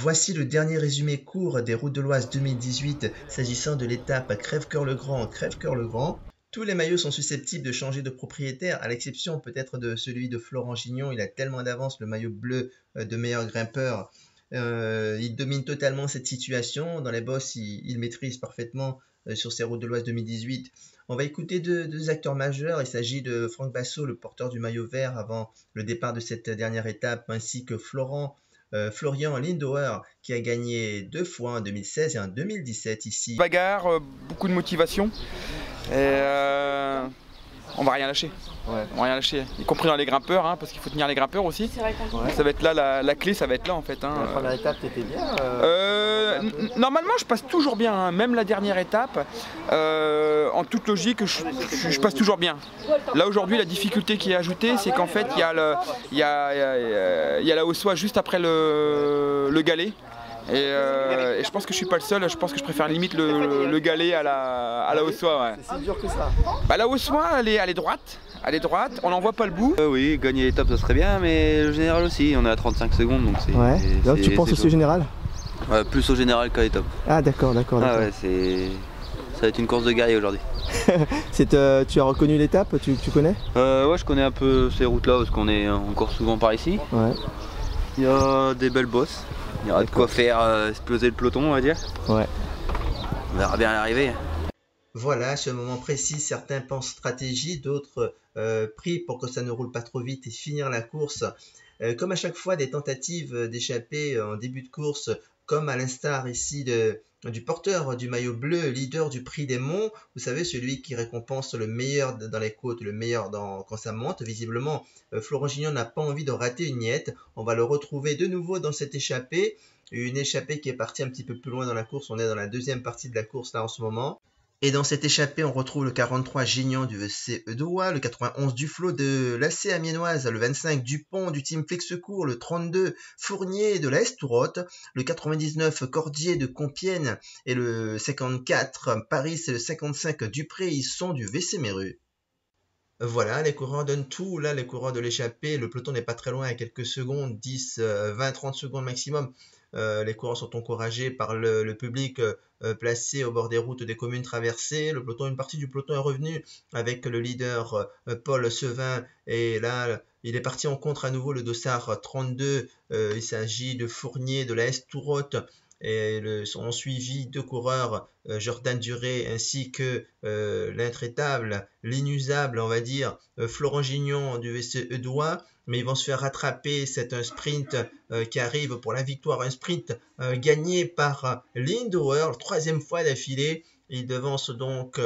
Voici le dernier résumé court des Routes de l'Oise 2018 s'agissant de l'étape Crèvecœur-le-Grand. Crèvecœur-le-Grand. Tous les maillots sont susceptibles de changer de propriétaire, à l'exception peut-être de celui de Florent Gignon. Il a tellement d'avance, le maillot bleu de meilleur grimpeur. Il domine totalement cette situation. Dans les bosses, il maîtrise parfaitement sur ces Routes de l'Oise 2018. On va écouter deux acteurs majeurs. Il s'agit de Franck Basso, le porteur du maillot vert avant le départ de cette dernière étape, ainsi que Florian Lindauer, qui a gagné 2 fois en 2016 et en 2017 ici. Bagarre, beaucoup de motivation et on va rien lâcher. Ouais. On va rien lâcher, y compris dans les grimpeurs, hein, parce qu'il faut tenir les grimpeurs aussi. Ouais. Ça va être là, la clé, ça va être là en fait. Hein. La première étape, t'étais bien Normalement, je passe toujours bien, hein. Même la dernière étape, en toute logique, je passe toujours bien. Là aujourd'hui, la difficulté qui est ajoutée, c'est qu'en fait, il y a la Haussois juste après le galet. Et je pense que je suis pas le seul, je pense que je préfère limite le galet à la Haussois. Ouais. C'est si dur que ça. Bah, la Haussois, elle est droite. Elle est droite, on n'en voit pas le bout. Oui, gagner l'étape ça serait bien, mais le général aussi, on est à 35 secondes donc c'est... Ouais, donc tu penses aussi au général? Ouais, plus au général qu'à l'étape. Ah d'accord. Ah ouais, ça va être une course de guerrier aujourd'hui. Tu as reconnu l'étape, tu connais? Ouais, je connais un peu ces routes là parce qu'on est encore souvent par ici. Ouais. Il y a des belles bosses, il y aura de quoi faire exploser le peloton on va dire. Ouais. On verra bien à l'arrivée. Voilà, à ce moment précis, certains pensent stratégie, d'autres prient pour que ça ne roule pas trop vite et finir la course. Comme à chaque fois, des tentatives d'échapper en début de course, comme à l'instar ici du porteur du maillot bleu, leader du Prix des Monts. Vous savez, celui qui récompense le meilleur dans les côtes, le meilleur quand ça monte. Visiblement, Florent Gignon n'a pas envie de rater une miette. On va le retrouver de nouveau dans cette échappée. Une échappée qui est partie un petit peu plus loin dans la course. On est dans la deuxième partie de la course là en ce moment. Et dans cette échappée, on retrouve le 43 Gignon du VC Eudoua, le 91 Duflo de l'AC Amiénoise, le 25 Dupont du Team Flexsecours, le 32 Fournier de la Estourotte, le 99 Cordier de Compiègne et le 54 Paris et le 55 Dupré, ils sont du VC Méru. Voilà, les coureurs donnent tout. Là, les coureurs de l'échappée, le peloton n'est pas très loin, à quelques secondes, 10, 20, 30 secondes maximum. Les coureurs sont encouragés par le public placé au bord des routes des communes traversées. Une partie du peloton est revenue avec le leader Paul Sevin. Et là, il est parti en contre à nouveau, le dossard 32. Il s'agit de Fournier de la Estourotte. Et ont suivi 2 coureurs, Jordan Duré ainsi que l'intraitable, l'inusable, on va dire, Florent Gignon du VC Eudoua. Mais ils vont se faire rattraper, c'est un sprint qui arrive pour la victoire, un sprint gagné par Lindauer, 3e fois d'affilée. Il devance donc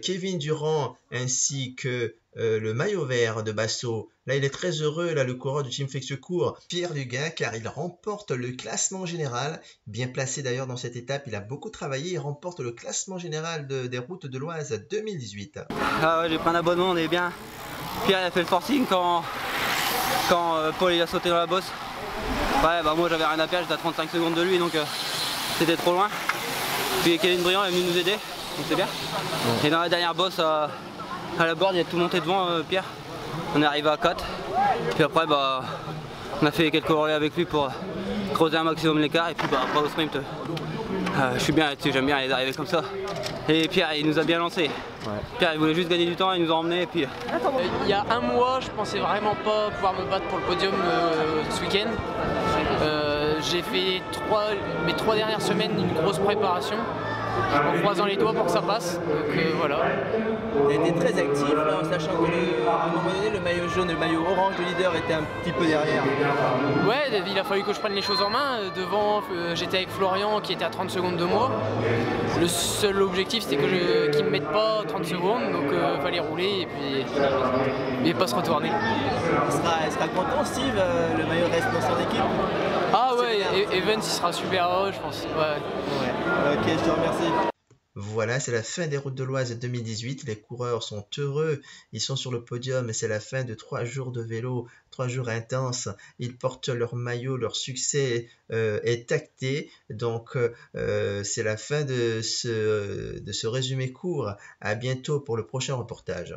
Kevin Durand ainsi que le maillot vert de Basso. Là, il est très heureux, là, le coureur du Team Flexsecours, Pierre Dugas, car il remporte le classement général. Bien placé d'ailleurs dans cette étape, il a beaucoup travaillé, il remporte le classement général des Routes de l'Oise 2018. Ah ouais, j'ai pris un abonnement, on est bien. Pierre il a fait le forcing quand Paul il a sauté dans la bosse. Ouais, bah moi j'avais rien à perdre, j'étais à 35 secondes de lui donc c'était trop loin. Puis Kevin Briand est venu nous aider, donc c'est bien. Et dans la dernière bosse à la board, il a tout monté devant Pierre. On est arrivé à 4. Puis après bah on a fait quelques relais avec lui pour creuser un maximum l'écart et puis bah après au sprint je suis bien là-dessus, j'aime bien les arriver comme ça. Et Pierre il nous a bien lancé. Ouais. Pierre il voulait juste gagner du temps, il nous a emmenés et puis... Il y a un mois je pensais vraiment pas pouvoir me battre pour le podium ce week-end. J'ai fait mes 3 dernières semaines une grosse préparation en croisant les doigts pour que ça passe. Donc voilà. Tu as été très actif là, en sachant que à un moment donné le maillot jaune et le maillot orange de leader étaient un petit peu derrière. Ouais, il a fallu que je prenne les choses en main. Devant, j'étais avec Florian qui était à 30 secondes de moi. Le seul objectif c'était qu'il ne me mette pas 30 secondes, donc il fallait rouler et pas se retourner. Il sera content Steve, le maillot reste dans son équipe. Ah ouais, Evans il sera super heureux je pense. Ouais. Ok, je te remercie. Voilà, c'est la fin des Routes de l'Oise 2018. Les coureurs sont heureux, ils sont sur le podium et c'est la fin de 3 jours de vélo, 3 jours intenses. Ils portent leur maillot, leur succès est acté. Donc c'est la fin de ce résumé court. À bientôt pour le prochain reportage.